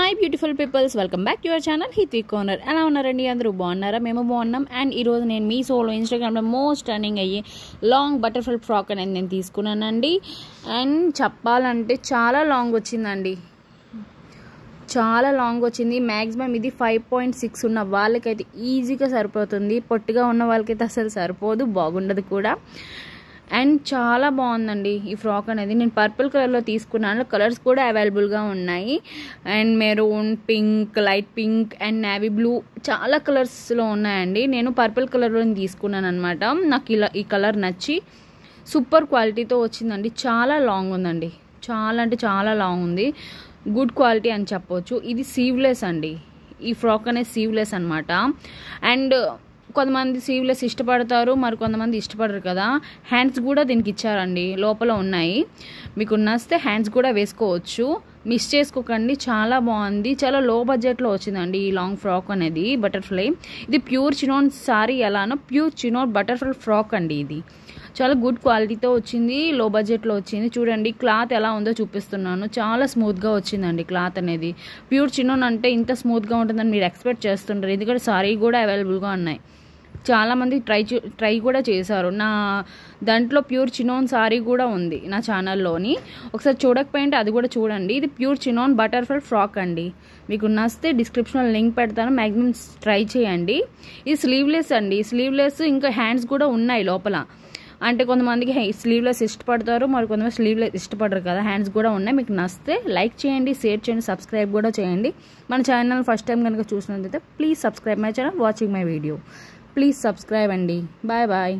Hi beautiful peoples, welcome back to your channel Hithvi corner. ఎలా ఉన్నారండి? అందరూ బాగున్నారా? మేము బాగున్నాం. అండ్ ఈరోజు నేను మీషోలో ఇన్స్టాగ్రామ్లో మోస్ట్ రన్నింగ్ అయ్యి లాంగ్ బటర్ఫ్లై ఫ్రాక్ అనేది నేను తీసుకున్నానండి. అండ్ చెప్పాలంటే చాలా లాంగ్ వచ్చిందండి, చాలా లాంగ్ వచ్చింది. మ్యాక్సిమం ఇది 5.6 ఉన్న వాళ్ళకైతే ఈజీగా సరిపోతుంది. పొట్టిగా ఉన్న వాళ్ళకైతే అసలు సరిపోదు, బాగుండదు కూడా. అండ్ చాలా బాగుందండి ఈ ఫ్రాక్ అనేది. నేను పర్పుల్ కలర్లో తీసుకున్నాను, కలర్స్ కూడా అవైలబుల్గా ఉన్నాయి. And maroon, pink, light pink and navy blue చాలా కలర్స్లో ఉన్నాయండి. నేను పర్పుల్ కలర్లో తీసుకున్నాను అనమాట. నాకు ఈ కలర్ నచ్చి సూపర్ క్వాలిటీతో వచ్చిందండి. చాలా లాంగ్ ఉందండి, చాలా అంటే చాలా లాంగ్ ఉంది. గుడ్ క్వాలిటీ అని చెప్పొచ్చు. ఇది సీవ్లెస్ అండి, ఈ ఫ్రాక్ అనేది సీవ్లెస్ అనమాట. అండ్ కొంతమంది సీవ్లెస్ ఇష్టపడతారు, మరి కొంతమంది ఇష్టపడరు కదా. హ్యాండ్స్ కూడా దీనికి ఇచ్చారండి, లోపల ఉన్నాయి. మీకు నచ్చితే హ్యాండ్స్ కూడా వేసుకోవచ్చు, మిస్ చేసుకోకండి. చాలా బాగుంది, చాలా లో బడ్జెట్లో వచ్చిందండి ఈ లాంగ్ ఫ్రాక్ అనేది బటర్ఫ్లై. ఇది ప్యూర్ చినోన్ సారీ ఎలానో ప్యూర్ చినోన్ బటర్ఫ్లై ఫ్రాక్ అండి. ఇది చాలా గుడ్ క్వాలిటీతో వచ్చింది, లో బడ్జెట్లో వచ్చింది. చూడండి క్లాత్ ఎలా ఉందో చూపిస్తున్నాను. చాలా స్మూత్గా వచ్చిందండి క్లాత్ అనేది. ప్యూర్ చినోన్ అంటే ఇంత స్మూత్గా ఉంటుందని మీరు ఎక్స్పెక్ట్ చేస్తుంటారు, ఎందుకంటే సారీ కూడా అవైలబుల్గా ఉన్నాయి. చాలామంది ట్రై కూడా చేశారు. నా దాంట్లో ప్యూర్ చినోన్ సారీ కూడా ఉంది నా ఛానల్లోని, ఒకసారి చూడకపోయింటే అది కూడా చూడండి. ఇది ప్యూర్ చినోన్ బటర్ఫ్లై ఫ్రాక్ అండి. మీకు నచ్చితే డిస్క్రిప్షన్లో లింక్ పెడతాను, మ్యాక్సిమం ట్రై చేయండి. ఇది స్లీవ్లెస్ అండి, స్లీవ్లెస్ ఇంకా హ్యాండ్స్ కూడా ఉన్నాయి లోపల. అంటే కొంతమందికి స్లీవ్లెస్ ఇష్టపడతారు, మరి కొంతమంది స్లీవ్లెస్ ఇష్టపడరు కదా. హ్యాండ్స్ కూడా ఉన్నాయి. మీకు నచ్చితే లైక్ చేయండి, షేర్ చేయండి, సబ్స్క్రైబ్ కూడా చేయండి. మన ఛానల్ ఫస్ట్ టైం కనుక చూసినట్లయితే please subscribe my channel, watching my video. Please subscribe అండి. Bye bye.